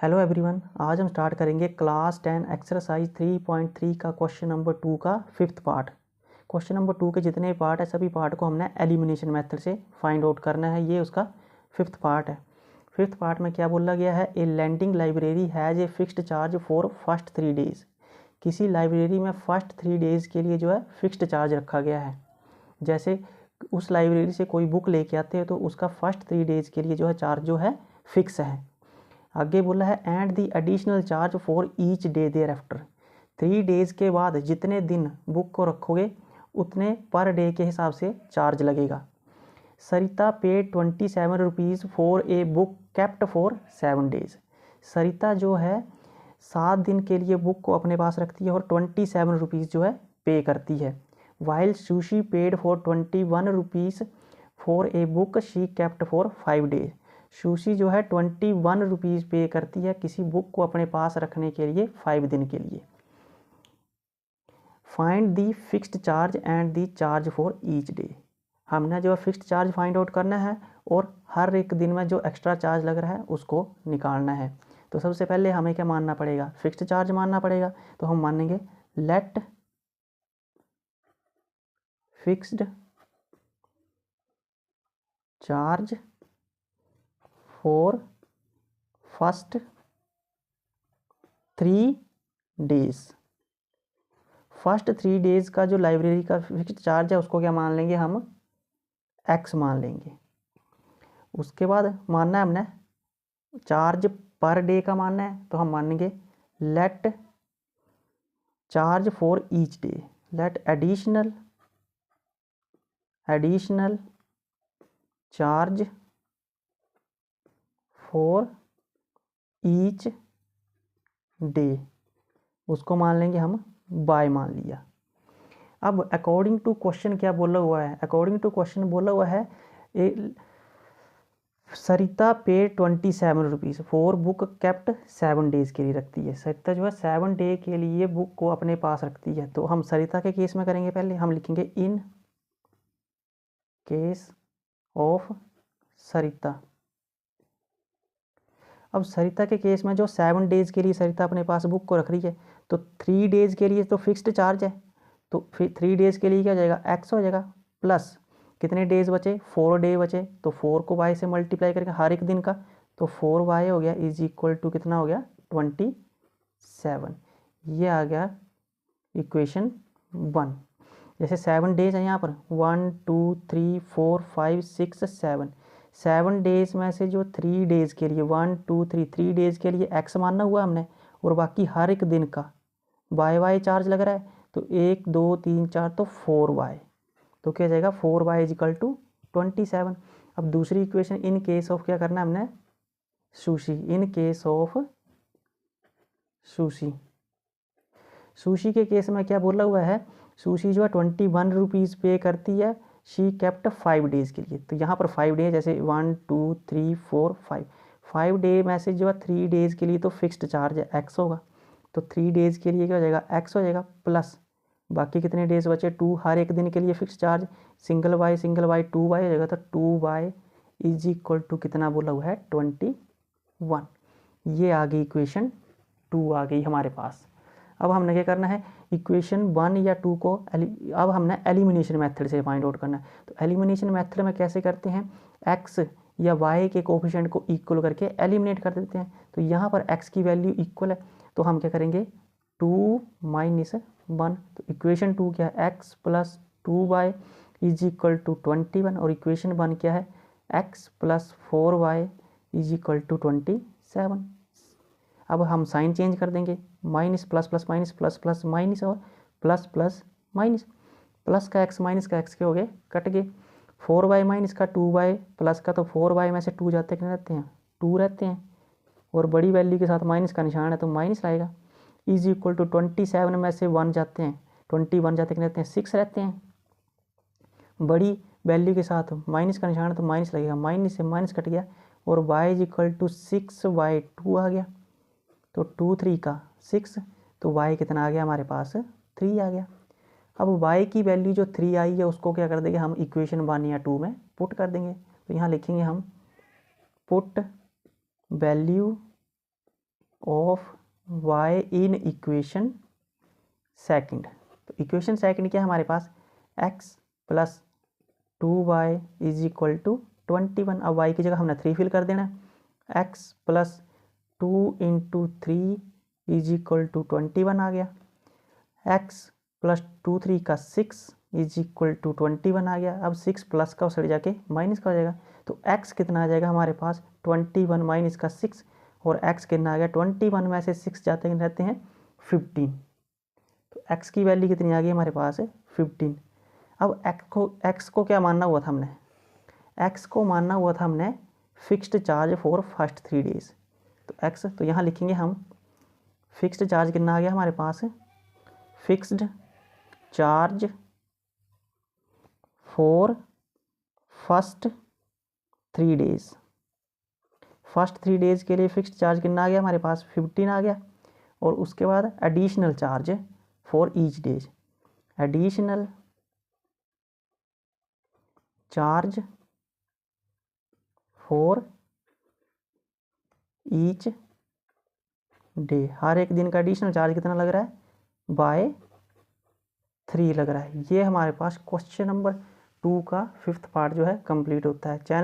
Hello everyone, आज हम start करेंगे क्लास 10 एक्सरसाइज 3.3 का क्वेश्चन नंबर 2 का फिफ्थ पार्ट। क्वेश्चन नंबर 2 के जितने पार्ट है सभी पार्ट को हमने एलिमिनेशन मेथड से फाइंड आउट करना है। ये उसका फिफ्थ पार्ट है। फिफ्थ पार्ट में क्या बोला गया है, a lending library has a fixed charge for first 3 days. किसी लाइब्रेरी में फर्स्ट 3 डेज़ के लिए जो है फिक्स्ड चार्ज रखा गया है। जैसे उस लाइब्रेरी से कोई बुक लेके आते हैं तो उसका फर्स्ट 3 डेज़ के लिए जो है चार्ज जो है फिक्स है। आगे बोला है and the additional charge for each day thereafter. 3 days के बाद जितने दिन बुक को रखोगे उतने पर डे के हिसाब से चार्ज लगेगा। Sarita paid 27 rupees for a book kept for 7 days. Sarita जो है 7 दिन के लिए बुक को अपने पास रखती है और 27 रुपीज़ जो है पे करती है। While sushi paid for 21 rupees for a book she kept for 5 days. Sushi जो है 21 रुपीज़ पे करती है किसी बुक को अपने पास रखने के लिए 5 दिन के लिए। Find the fixed charge and the charge for each day. हमने जो फिक्स्ड चार्ज फाइंड आउट करना है और हर एक दिन में जो एक्स्ट्रा चार्ज लग रहा है उसको निकालना है। तो सबसे पहले हमें क्या मानना पड़ेगा, फिक्स्ड चार्ज मानना पड़ेगा। तो हम मानेंगे let fixed charge for first 3 days. First 3 days का जो लाइब्रेरी का फिक्स्ड चार्ज है उसको क्या मान लेंगे, हम x मान लेंगे। उसके बाद मानना है हमने चार्ज पर डे का मानना है, तो हम मानेंगे let charge for each day, let additional charge for each day, उसको मान लेंगे हम बाय मान लिया। अब अकॉर्डिंग टू क्वेश्चन क्या बोला हुआ है, अकॉर्डिंग टू क्वेश्चन बोला हुआ है सरिता पे 27 rupees for book kept 7 days के लिए रखती है। सरिता जो है 7 डे के लिए बुक को अपने पास रखती है। तो हम सरिता के केस में करेंगे, पहले हम लिखेंगे इन केस ऑफ सरिता। अब सरिता के केस में जो 7 डेज़ के लिए सरिता अपने पास बुक को रख रही है, तो 3 डेज़ के लिए तो फिक्स्ड चार्ज है, तो फिर 3 डेज़ के लिए क्या हो जाएगा, x हो जाएगा प्लस कितने डेज़ बचे, 4 डे बचे, तो 4 को y से मल्टीप्लाई करके हर एक दिन का, तो 4y हो गया इज इक्वल टू कितना हो गया 27। ये आ गया इक्वेशन 1। जैसे 7 डेज है यहाँ पर 1 2 3 4 5 6 7, 7 डेज में से जो 3 डेज के लिए 1 2 3 डेज के लिए x मानना हुआ हमने, और बाकी हर एक दिन का y चार्ज लग रहा है, तो 1 2 3 4 तो 4y, तो क्या जाएगा 4y इज इक्वल टू 27। अब दूसरी इक्वेशन इन केस ऑफ क्या करना है हमने, sushi, in case of sushi. Sushi के केस में क्या बोला हुआ है, सुशी जो है 21 रुपीज़ पे करती है शी केप्ट 5 डेज़ के लिए। तो यहाँ पर 5 डे जैसे 1 2 3 4 5 डे में से जो है 3 डेज़ के लिए तो फिक्स्ड चार्ज है x होगा, तो 3 डेज़ के लिए क्या हो जाएगा x हो जाएगा प्लस बाकी कितने डेज़ बचे 2, हर एक दिन के लिए fix charge single y 2y हो जाएगा, तो 2y इज इक्वल टू कितना बोला हुआ है 21। ये आ गई इक्वेशन 2 आ गई हमारे पास। अब हमने क्या करना है, इक्वेशन 1 या 2 को अब हमने एलिमिनेशन मेथड से फाइंड आउट करना है। तो एलिमिनेशन मेथड में कैसे करते हैं, x या y के कोफिशिएंट को इक्वल करके एलिमिनेट कर देते हैं। तो यहाँ पर x की वैल्यू इक्वल है, तो हम क्या करेंगे 2 - 1, तो इक्वेशन 2 क्या है x plus 2y is equal to 21, और इक्वेशन 1 क्या है x plus 4y is equal to 27। अब हम साइन चेंज कर देंगे, minus plus plus minus plus plus minus और प्लस प्लस माइनस, प्लस का x माइनस का x के हो गए कट गए, 4y माइनस का 2y प्लस का, तो 4y में से 2 जाते कितने रहते हैं 2 रहते हैं, और बड़ी वैल्यू के साथ माइनस का निशान है तो माइनस आएगा, इज इक्वल टू 27 में से 1 जाते हैं 21 जाते कितने रहते हैं 6 रहते हैं। बड़ी वैल्यू के साथ माइनस का निशान है तो माइनस लगेगा, माइनस से माइनस कट गया, और y is equal to 6y2 आ गया, तो 2 3 का 6, तो y कितना आ गया हमारे पास 3 आ गया। अब y की वैल्यू जो 3 आई है उसको क्या कर देंगे हम इक्वेशन 1 या 2 में पुट कर देंगे। तो यहाँ लिखेंगे हम put value of y in equation second. तो इक्वेशन सेकंड क्या है हमारे पास, x plus 2y is equal to 21। अब y की जगह हमने 3 फिल कर देना, x plus 2 into 3 is equal to 21 आ गया, x प्लस 2 3 का 6 इज इक्वल टू 21 आ गया। अब 6 प्लस का उस जाके माइनस का हो जाएगा, तो x कितना आ जाएगा हमारे पास 21 माइनस का 6, और x कितना आ गया 21 में से 6 जाते रहते हैं 15, तो x की वैल्यू कितनी आ गई हमारे पास है 15। अब x को क्या मानना हुआ था हमने, x को मानना हुआ था हमने fixed charge for first 3 days. तो x तो यहाँ लिखेंगे हम फिक्स्ड चार्ज कितना आ गया हमारे पास, fixed charge for first 3 days. First 3 days के लिए फिक्स्ड चार्ज कितना आ गया हमारे पास 15 आ गया, और उसके बाद additional charge for each days, additional charge for each day, हर एक दिन का एडिशनल चार्ज कितना लग रहा है बाय 3 लग रहा है। ये हमारे पास क्वेश्चन नंबर 2 का 5th पार्ट जो है कंप्लीट होता है। चैनल